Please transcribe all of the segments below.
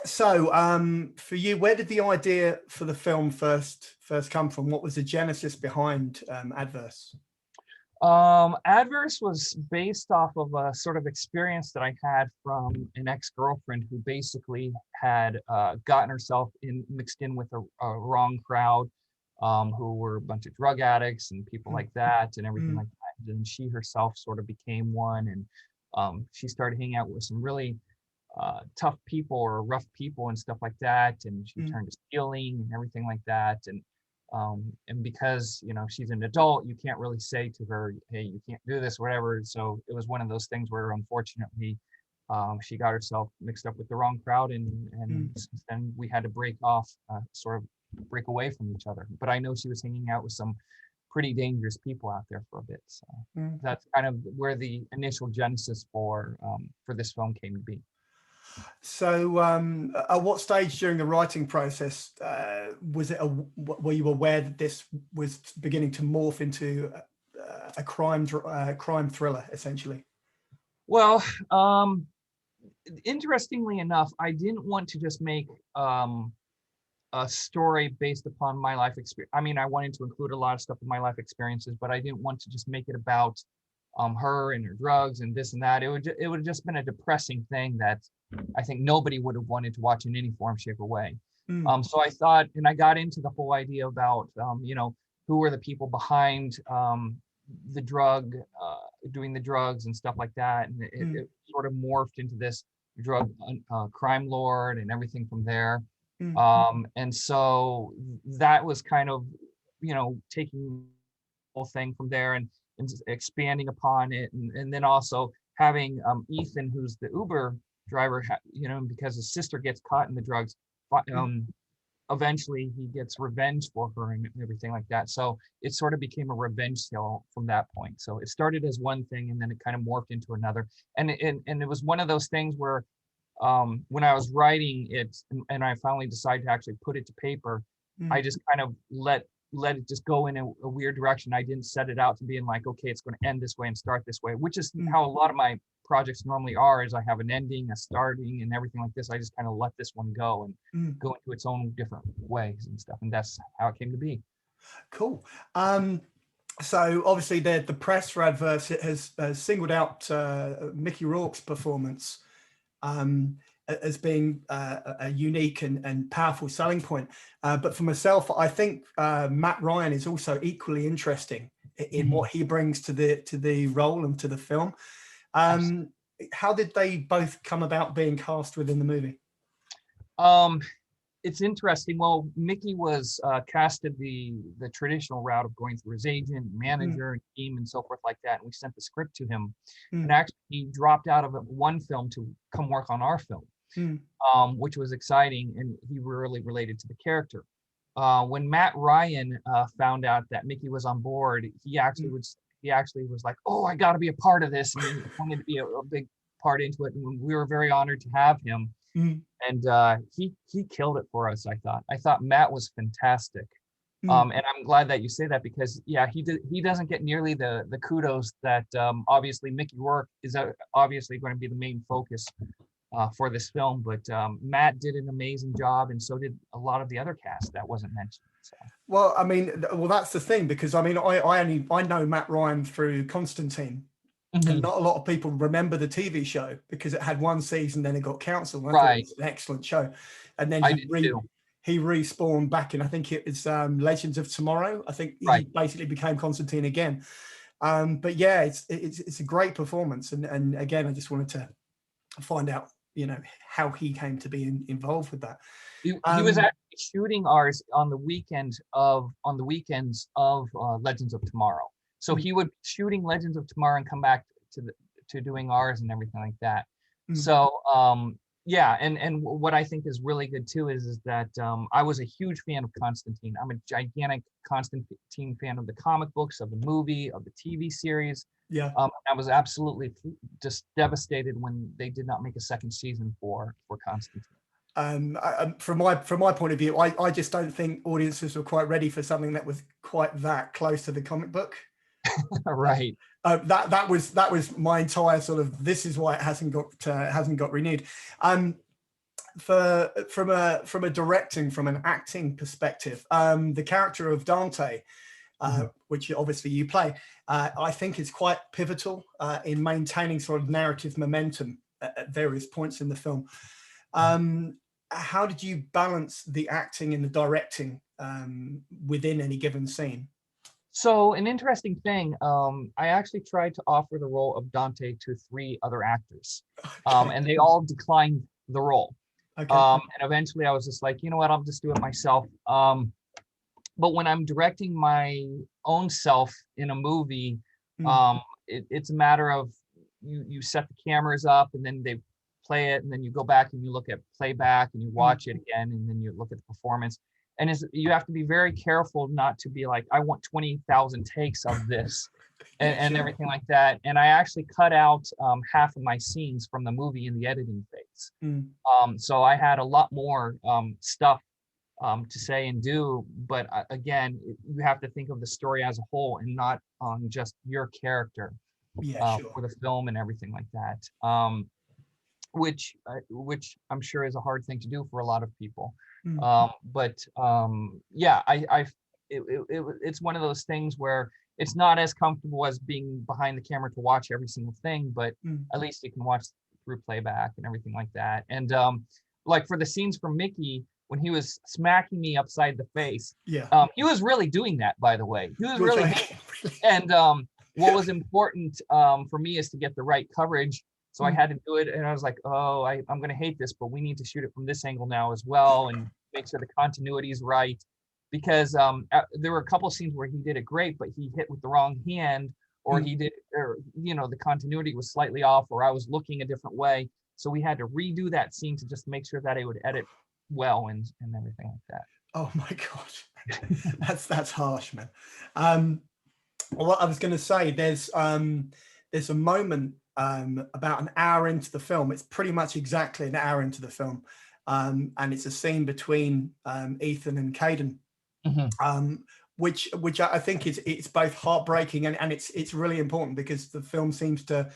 So, for you, where did the idea for the film first come from? What was the genesis behind Adverse? Adverse was based off of a sort of experience that I had from an ex-girlfriend who basically had gotten herself mixed in with a wrong crowd, who were a bunch of drug addicts and people like that and everything like that. And she herself sort of became one, and she started hanging out with some really tough people or rough people and stuff like that. And she turned to stealing and everything like that. And because, you know, she's an adult, you can't really say to her, hey, you can't do this, whatever. So it was one of those things where unfortunately she got herself mixed up with the wrong crowd, and then we had to break away from each other. But I know she was hanging out with some pretty dangerous people out there for a bit. So that's kind of where the initial genesis for this film came to be. So, at what stage during the writing process were you aware that this was beginning to morph into a crime thriller, essentially? Well, interestingly enough, I didn't want to just make a story based upon my life experience. I mean, I wanted to include a lot of stuff in my life experiences, but I didn't want to just make it about her and her drugs and this and that. It would have just been a depressing thing that I think nobody would have wanted to watch in any form, shape, or way. So I thought, and I got into the whole idea about, you know, who were the people behind the drug, doing the drugs and stuff like that. And it sort of morphed into this drug crime lord and everything from there. And so that was kind of, you know, taking the whole thing from there and expanding upon it. And then also having Ethan, who's the Uber driver, you know, because his sister gets caught in the drugs, eventually he gets revenge for her and everything like that. So it sort of became a revenge tale from that point. So it started as one thing and then it kind of morphed into another. And it was one of those things where when I was writing it and I finally decided to actually put it to paper, I just kind of let it just go in a weird direction. I didn't set it out to being like, okay, it's going to end this way and start this way, which is how a lot of my projects normally are, is I have an ending, a starting, and everything like this. I just kind of let this one go and go into its own different ways and stuff. And that's how it came to be. Cool. So obviously the press for Adverse has singled out Mickey Rourke's performance as being a unique and powerful selling point. But for myself, I think Matt Ryan is also equally interesting in what he brings to the role and to the film. How did they both come about being cast within the movie? It's interesting. Well, Mickey was casted the traditional route of going through his agent, manager, and team, and so forth like that. And we sent the script to him. And actually, he dropped out of one film to come work on our film, which was exciting. And he really related to the character. When Matt Ryan found out that Mickey was on board, he actually was like, "Oh, I got to be a part of this," and he wanted to be a big part into it. And we were very honored to have him. And he killed it for us. I thought Matt was fantastic. And I'm glad that you say that, because he doesn't get nearly the kudos that obviously Mickey Rourke is obviously going to be the main focus for this film, but Matt did an amazing job, and so did a lot of the other cast that wasn't mentioned. So. Well, I mean, that's the thing, because I mean, I know Matt Ryan through Constantine. And not a lot of people remember the TV show because it had one season, then it got cancelled. I thought it was an excellent show. And then he respawned back in, I think it was Legends of Tomorrow. I think he basically became Constantine again. But yeah, it's a great performance. And again, I just wanted to find out, you know, how he came to be involved with that. He was actually shooting ours on the weekends of Legends of Tomorrow. So he would be shooting Legends of Tomorrow and come back to doing ours and everything like that. So yeah, and what I think is really good too is that I was a huge fan of Constantine. I'm a gigantic Constantine fan of the comic books, of the movie, of the TV series. Yeah. I was absolutely just devastated when they did not make a second season for Constantine. From my point of view, I just don't think audiences were quite ready for something that was quite that close to the comic book. Right. That was my entire sort of, this is why it hasn't got renewed. from a directing, from an acting perspective, the character of Dante, which obviously you play, I think is quite pivotal in maintaining sort of narrative momentum at various points in the film. How did you balance the acting and the directing within any given scene? So an interesting thing, I actually tried to offer the role of Dante to 3 other actors, and they all declined the role. Okay. And eventually I was just like, you know what, I'll just do it myself. But when I'm directing my own self in a movie, it's a matter of you set the cameras up and then they play it, and then you go back and you look at playback and you watch it again, and then you look at the performance. And you have to be very careful not to be like, I want 20,000 takes of this and everything like that. And I actually cut out half of my scenes from the movie in the editing phase. So I had a lot more stuff to say and do. But again, you have to think of the story as a whole and not on just your character for the film and everything like that. Which I'm sure is a hard thing to do for a lot of people. Yeah, it's one of those things where it's not as comfortable as being behind the camera to watch every single thing, but at least you can watch through playback and everything like that. And like for the scenes from Mickey, when he was smacking me upside the face, he was really doing that, by the way. He was really and what was important for me is to get the right coverage. So I had to do it, and I was like, oh, I'm going to hate this, but we need to shoot it from this angle now as well and make sure the continuity is right. Because there were a couple of scenes where he did it great, but he hit with the wrong hand, or the continuity was slightly off, or I was looking a different way. So we had to redo that scene to just make sure that it would edit well and everything like that. Oh my God, that's harsh, man. Well, what I was going to say, there's a moment about an hour into the film. It's pretty much exactly an hour into the film, and it's a scene between Ethan and Kaden, which I think it's both heartbreaking and it's really important because the film seems to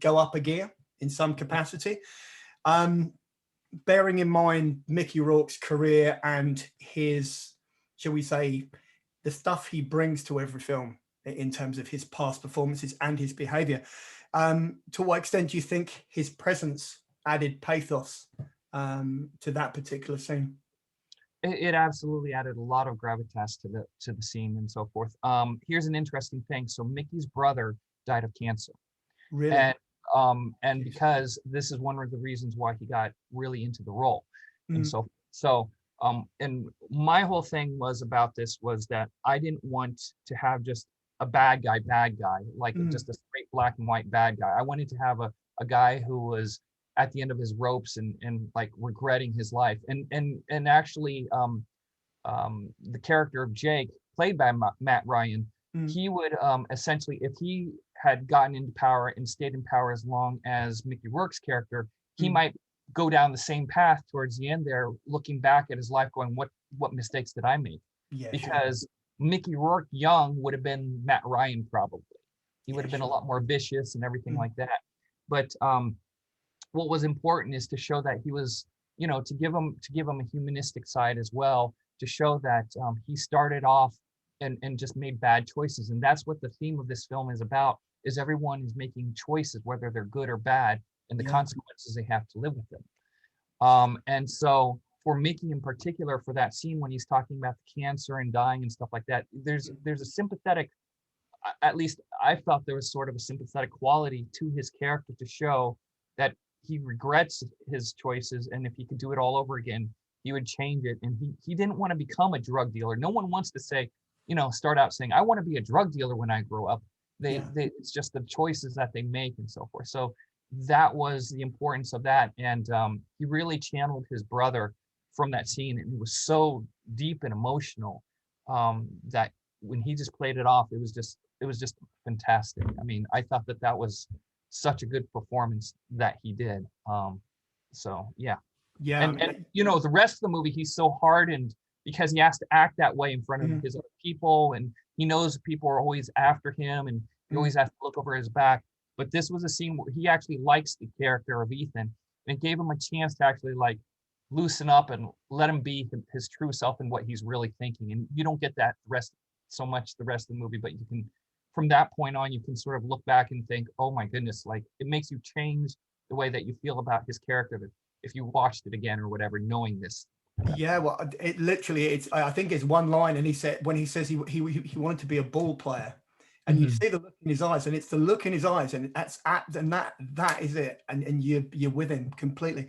go up a gear in some capacity. Bearing in mind Mickey Rourke's career and his, shall we say, the stuff he brings to every film in terms of his past performances and his behavior, to what extent do you think his presence added pathos to that particular scene? It absolutely added a lot of gravitas to the scene and so forth. Here's an interesting thing. So Mickey's brother died of cancer. Really? And because this is one of the reasons why he got really into the role. And and my whole thing was about this was that I didn't want to have just a bad guy, like just a straight black and white bad guy. I wanted to have a guy who was at the end of his ropes and like regretting his life. And actually the character of Jake, played by Matt Ryan, he would essentially, if he had gotten into power and stayed in power as long as Mickey Rourke's character, he might go down the same path towards the end there, looking back at his life going, what mistakes did I make? Because Mickey Rourke young would have been Matt Ryan probably. He would have been a lot more vicious and everything like that. But what was important is to show that he was, to give him a humanistic side as well, to show that he started off and just made bad choices. And that's what the theme of this film is about, is everyone is making choices, whether they're good or bad, and the consequences they have to live with them. And so for Mickey in particular, for that scene when he's talking about the cancer and dying and stuff like that, there's a sympathetic, at least I felt there was sort of a sympathetic quality to his character to show that he regrets his choices, and if he could do it all over again, he would change it. And he didn't want to become a drug dealer. No one wants to say, start out saying, I want to be a drug dealer when I grow up. It's just the choices that they make and so forth. So that was the importance of that. And he really channeled his brother from that scene. And it was so deep and emotional that when he just played it off, it was just fantastic. I mean, I thought that was such a good performance that he did. So yeah. And the rest of the movie, he's so hardened because he has to act that way in front of his other people, and he knows people are always after him, and he always has to look over his back. But this was a scene where he actually likes the character of Ethan, and it gave him a chance to actually like loosen up and let him be his true self and what he's really thinking. And you don't get that so much the rest of the movie, but you can, from that point on, you can sort of look back and think, oh my goodness, like it makes you change the way that you feel about his character if you watched it again or whatever, knowing this. Yeah, well, it literally, I think it's one line, and he says he wanted to be a ball player, and you see the look in his eyes, and it's the look in his eyes, and that is it, and you're with him completely.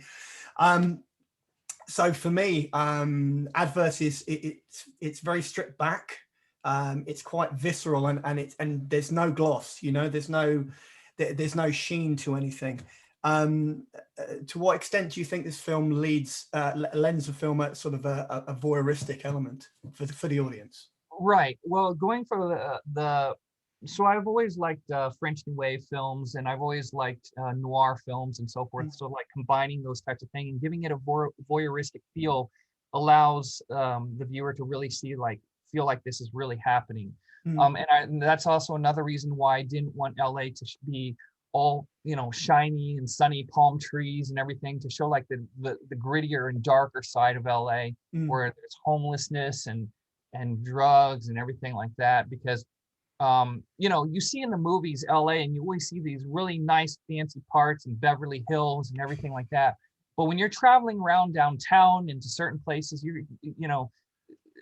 So for me, Adverse it's very stripped back. It's quite visceral, and there's no gloss, there's no sheen to anything. To what extent do you think this film lends the film a sort of a voyeuristic element for the audience? Right. Well, going for so I've always liked French New Wave films, and I've always liked noir films and so forth. So like combining those types of things and giving it a voyeuristic feel allows the viewer to really feel like this is really happening. And that's also another reason why I didn't want LA to be all shiny and sunny palm trees and everything, to show like the grittier and darker side of LA, where there's homelessness and drugs and everything like that. Because you see in the movies LA, and you always see these really nice fancy parts in Beverly Hills and everything like that, but when you're traveling around downtown into certain places,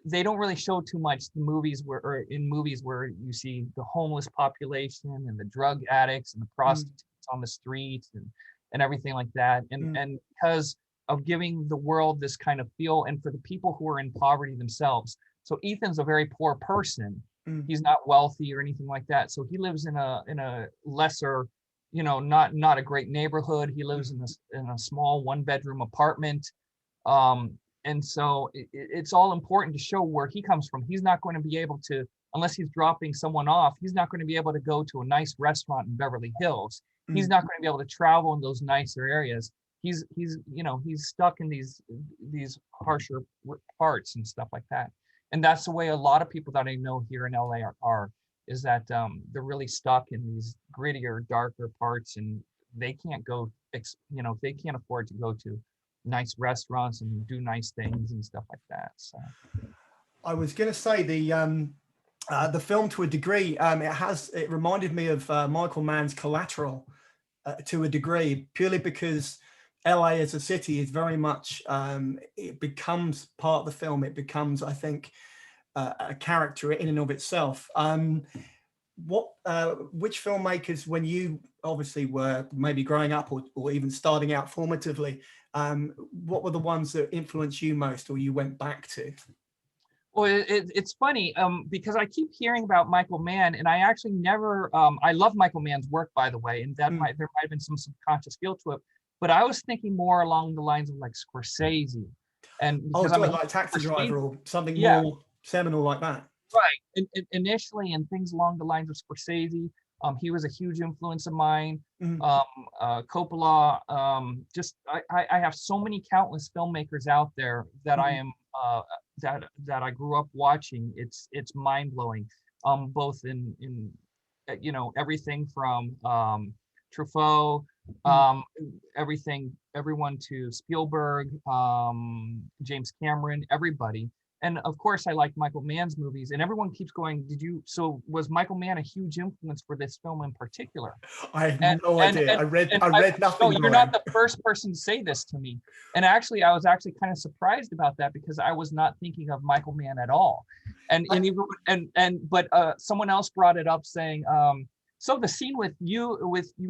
they don't really show too much in movies where you see the homeless population and the drug addicts and the prostitutes on the streets and everything like that. And because of giving the world this kind of feel, and for the people who are in poverty themselves. So Ethan's a very poor person. He's not wealthy or anything like that. So he lives in a lesser, not a great neighborhood. He lives in a small 1-bedroom apartment. And so it's all important to show where he comes from. He's not going to be able to, unless he's dropping someone off, he's not going to be able to go to a nice restaurant in Beverly Hills. He's not going to be able to travel in those nicer areas. He's stuck in these harsher parts and stuff like that. And that's the way a lot of people that I know here in LA are is that they're really stuck in these grittier, darker parts, and they can't go, they can't afford to go to nice restaurants and do nice things and stuff like that. So I was going to say the film, to a degree, it reminded me of Michael Mann's Collateral to a degree, purely because LA as a city is very much it becomes part of the film. It becomes, I think, a character in and of itself. Which filmmakers, when you obviously were maybe growing up or even starting out formatively, what were the ones that influenced you most or you went back to? Well, it's funny because I keep hearing about Michael Mann, and I actually never, I love Michael Mann's work, by the way, and there might have been some subconscious feel to it, but I was thinking more along the lines of like Scorsese. And because I'm like Taxi Driver or something more seminal like that. Right. Initially, and things along the lines of Scorsese. He was a huge influence of mine. Coppola. I have so many countless filmmakers out there that I am that I grew up watching. It's mind blowing. Both in everything from Truffaut, everyone to Spielberg, James Cameron, everybody. And of course, I like Michael Mann's movies, and everyone keeps going, so was Michael Mann a huge influence for this film in particular? I have no idea. I read nothing. No, you're not the first person to say this to me. And actually, I was actually kind of surprised about that, because I was not thinking of Michael Mann at all. But someone else brought it up saying, so the scene with you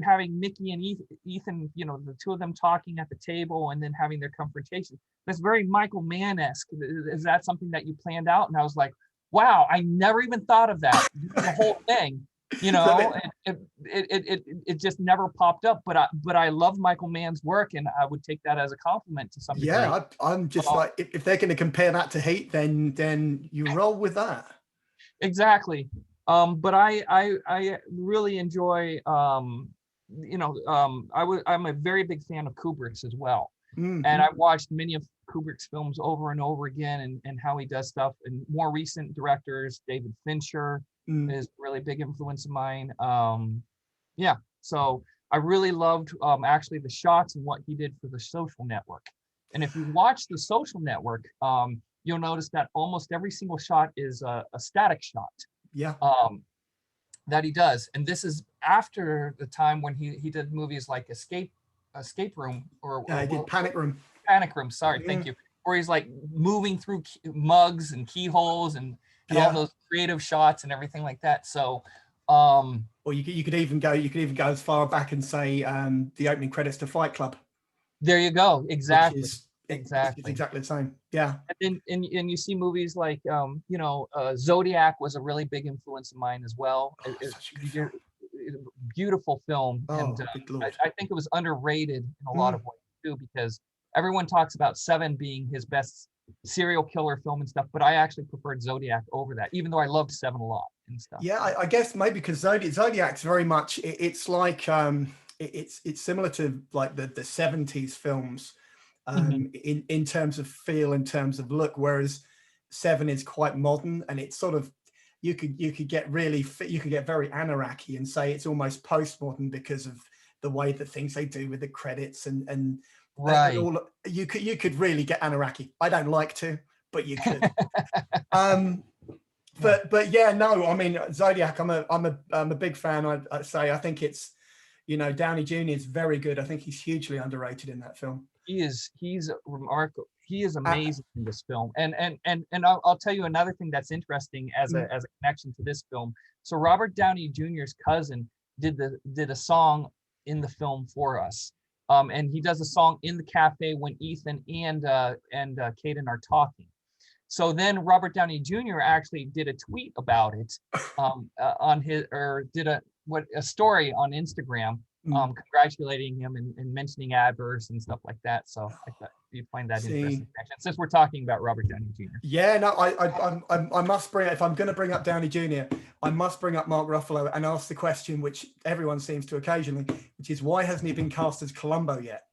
having Mickey and Ethan, the two of them talking at the table and then having their confrontation, that's very Michael Mann-esque. Is that something that you planned out? And I was like, wow, I never even thought of that. The whole thing, it just never popped up. But I love Michael Mann's work, and I would take that as a compliment to some degree. Yeah, I'm just like, if they're going to compare that to Heat, then you roll with that. Exactly. But I really enjoy, I'm a very big fan of Kubrick's as well. And I've watched many of Kubrick's films over and over again, and how he does stuff. And more recent directors, David Fincher is a really big influence of mine. So I really loved actually the shots and what he did for The Social Network. And if you watch The Social Network, you'll notice that almost every single shot is a static shot. Yeah. That he does. And this is after the time when he did movies like Escape Room or he did Panic Room. Panic Room, sorry, thank you. Where he's like moving through mugs and keyholes and all those creative shots and everything like that. So or you could even go as far back and say the opening credits to Fight Club. There you go. Exactly. It's exactly the same. Yeah. And you see movies like Zodiac was a really big influence of mine as well. Such a good film. Beautiful film. And I think it was underrated in a lot of ways too, because everyone talks about Seven being his best serial killer film and stuff, but I actually preferred Zodiac over that, even though I loved Seven a lot and stuff. Yeah, I guess maybe because Zodiac's very much it's like it's similar to like the 70s films in terms of feel, in terms of look, whereas Seven is quite modern, and it's sort of you could get very Anaraki and say it's almost postmodern because of the way that things they do with the credits and right. And all, you could really get Anaraki. I don't like to, but you could. But yeah, no, I mean Zodiac. I'm a big fan. I'd say I think it's, Downey Jr. is very good. I think he's hugely underrated in that film. He's remarkable. He is amazing in this film. And I'll tell you another thing that's interesting as a connection to this film. So Robert Downey Jr.'s cousin did a song in the film for us. And he does a song in the cafe when Ethan and Kaden are talking. So then Robert Downey Jr. actually did a tweet about it on his, or did a story on Instagram, congratulating him and mentioning adverse and stuff like that. So I thought you'd find that interesting since we're talking about Robert Downey Jr. Yeah, no, I must bring, if I'm going to bring up Downey Jr., I must bring up Mark Ruffalo and ask the question which everyone seems to occasionally, which is why hasn't he been cast as Columbo yet?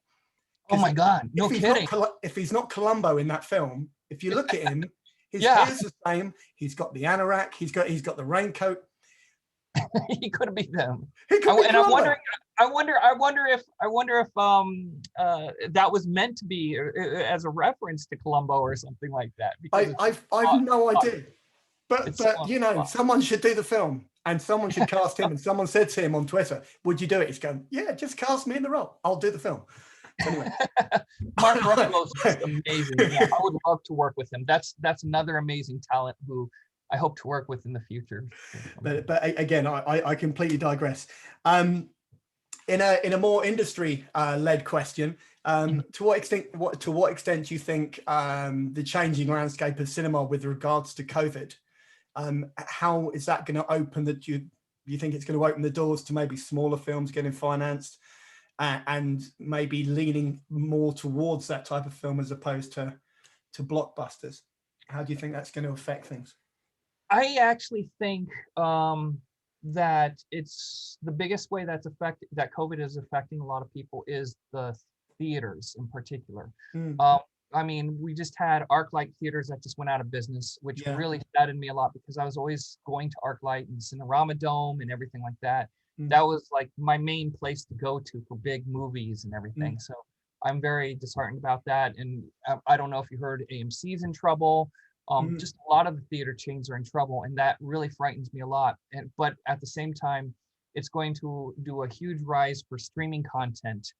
Oh my God, no kidding. If he's not Columbo in that film, if you look at him, his hair's the same. He's got the anorak. He's got the raincoat. He could be them. He could be and Columbo. I wonder if that was meant to be as a reference to Columbo or something like that. I've no idea. But someone should do the film and someone should cast him. And someone said to him on Twitter, "Would you do it?" He's going, "Yeah, just cast me in the role. I'll do the film." Anyway. Mark Ruffalo is amazing. Yeah, I would love to work with him. That's another amazing talent who I hope to work with in the future. But again, I completely digress. In a more industry led question, to what extent do you think the changing landscape of cinema with regards to COVID, how is that going to open you think it's going to open the doors to maybe smaller films getting financed? And maybe leaning more towards that type of film as opposed to blockbusters. How do you think that's going to affect things? I actually think that it's the biggest way that COVID is affecting a lot of people is the theaters in particular. I mean, we just had ArcLight theaters that just went out of business, which really saddened me a lot because I was always going to ArcLight and Cinerama Dome and everything like that. That was like my main place to go to for big movies and everything. So I'm very disheartened about that. And I don't know if you heard AMC's in trouble. Just a lot of the theater chains are in trouble, and that really frightens me a lot. But at the same time, it's going to do a huge rise for streaming content.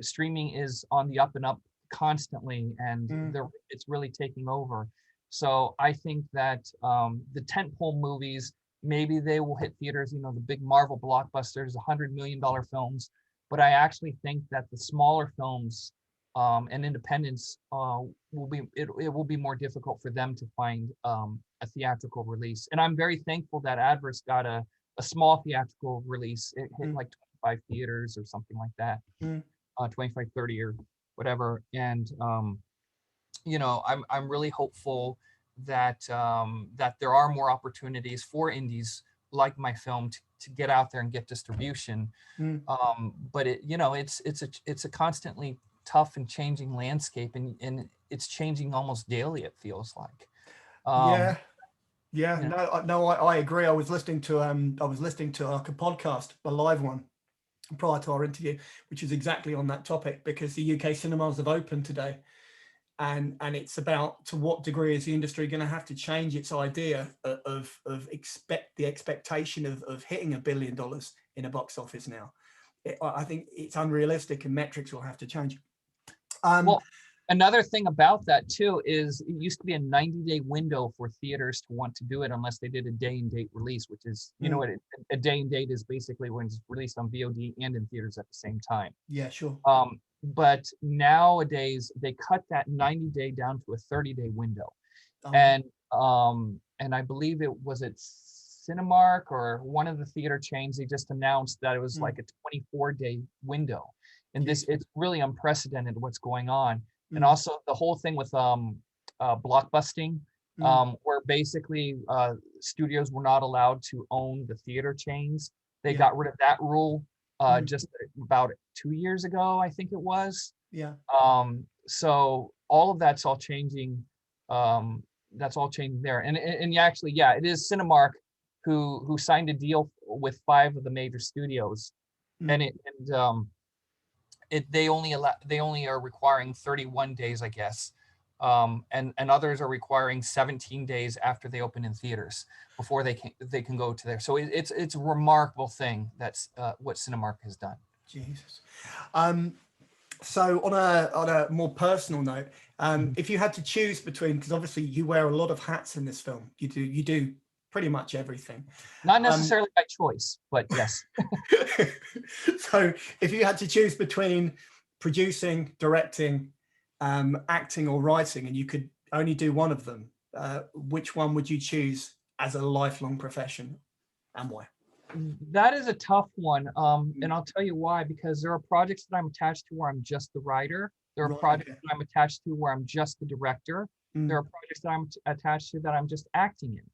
Streaming is on the up and up constantly, and it's really taking over. So I think that the tentpole movies, maybe they will hit theaters, the big Marvel blockbusters, $100 million films. But I actually think that the smaller films and independents it will be more difficult for them to find a theatrical release. And I'm very thankful that Adverse got a small theatrical release. It hit like 25 theaters or something like that, 25, 30 or whatever. And I'm really hopeful that there are more opportunities for indies like my film to get out there and get distribution. But it's a constantly tough and changing landscape, and it's changing almost daily, it feels like. I agree. I was listening to a podcast, a live one, prior to our interview, which is exactly on that topic, because the UK cinemas have opened today. And it's about, to what degree is the industry going to have to change its idea of the expectation of hitting $1 billion in a box office now. I think it's unrealistic, and metrics will have to change. Well, another thing about that too is it used to be a 90-day window for theaters to want to do it, unless they did a day and date release, which is, you know what, a day and date is basically when it's released on VOD and in theaters at the same time. Yeah, sure. But nowadays they cut that 90-day down to a 30-day window. And I believe it was at Cinemark or one of the theater chains, they just announced that it was like a 24-day window. And it's really unprecedented what's going on. And also the whole thing with blockbusting, where basically studios were not allowed to own the theater chains. They got rid of that rule just about 2 years ago, I think it was. Yeah. So all of that's all changing. That's all changing there. And actually, yeah, it is Cinemark who signed a deal with 5 of the major studios, and they only are requiring 31 days, I guess. And others are requiring 17 days after they open in theaters before they can go to there. So it's a remarkable thing. That's what Cinemark has done. Jesus. So on a more personal note, if you had to choose between, because obviously you wear a lot of hats in this film, you do pretty much everything. Not necessarily by choice, but yes. So if you had to choose between producing, directing, acting or writing, and you could only do one of them, which one would you choose as a lifelong profession, and why? That is a tough one, and I'll tell you why. Because there are projects that I'm attached to where I'm just the writer. There are projects that I'm attached to where I'm just the director. There are projects that I'm attached to that I'm just acting in.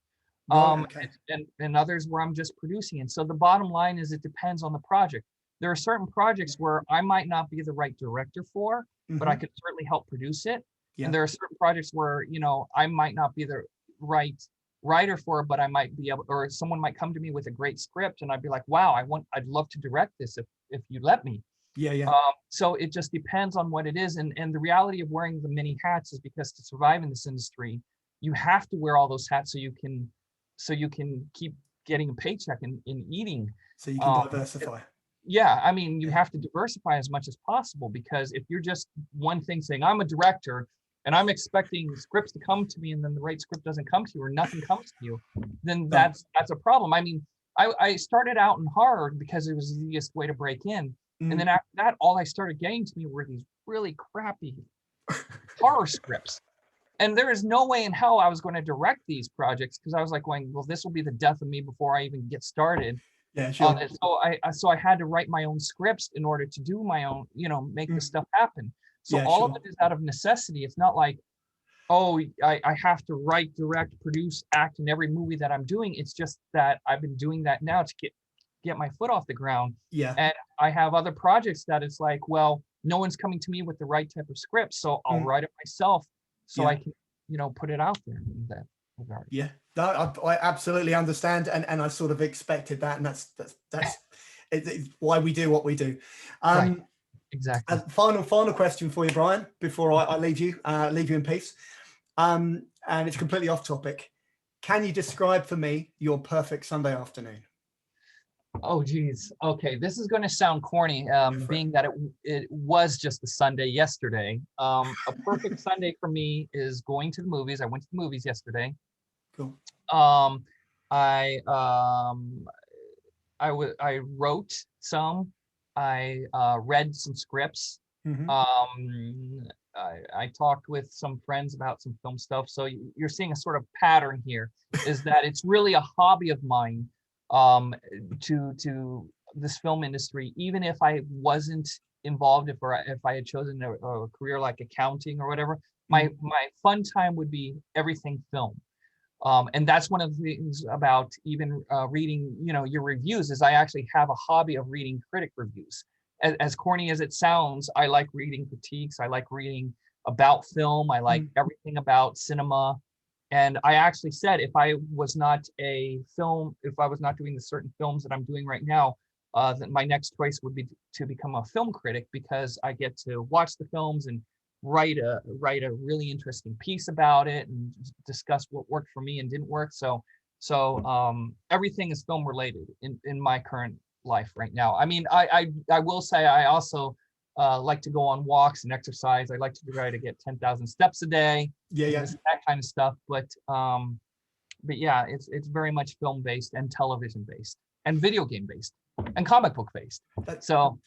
And others where I'm just producing. And so the bottom line is, it depends on the project. There are certain projects where I might not be the right director for, but I could certainly help produce it. And there are certain projects where, you know, I might not be the right writer for, but I might be able, or someone might come to me with a great script and I'd be like, wow, I'd love to direct this if you let me. So it just depends on what it is. And the reality of wearing the many hats is because to survive in this industry, you have to wear all those hats so you can keep getting a paycheck and eating. So you can diversify. Yeah, I mean, you have to diversify as much as possible, because if you're just one thing saying, I'm a director and I'm expecting scripts to come to me, and then the right script doesn't come to you or nothing comes to you, then that's a problem. I mean, I started out in horror because it was the easiest way to break in. And then after that, all I started getting to me were these really crappy horror scripts. And there is no way in hell I was going to direct these projects, because I was like going, well, this will be the death of me before I even get started. Yeah, sure. So I had to write my own scripts in order to do my own, make this stuff happen. So all of it is out of necessity. It's not like, oh, I have to write, direct, produce, act in every movie that I'm doing. It's just that I've been doing that now to get my foot off the ground. Yeah. And I have other projects that it's like, well, no one's coming to me with the right type of script, so I'll write it myself so I can, put it out there in that regard. Yeah. No, I absolutely understand, and I sort of expected that, and that's it's why we do what we do. Right. Exactly. Final question for you, Brian, before I leave you in peace. And it's completely off topic. Can you describe for me your perfect Sunday afternoon? Oh, geez. Okay, this is going to sound corny, being that it was just a Sunday yesterday. A perfect Sunday for me is going to the movies. I went to the movies yesterday. Cool. I wrote some. I read some scripts. I talked with some friends about some film stuff. So you're seeing a sort of pattern here, is that it's really a hobby of mine to this film industry. Even if I wasn't involved, if I had chosen a career like accounting or whatever, my fun time would be everything film. And that's one of the things about even reading, your reviews, is I actually have a hobby of reading critic reviews. As corny as it sounds, I like reading critiques. I like reading about film. I like everything about cinema. And I actually said, if I was not doing the certain films that I'm doing right now, my next choice would be to become a film critic, because I get to watch the films and write a really interesting piece about it and discuss what worked for me and didn't work. So everything is film related in my current life right now. I mean, I will say I also like to go on walks and exercise. I like to try to get 10,000 steps a day. Yeah. That kind of stuff. But yeah, it's very much film based and television based and video game based and comic book based. So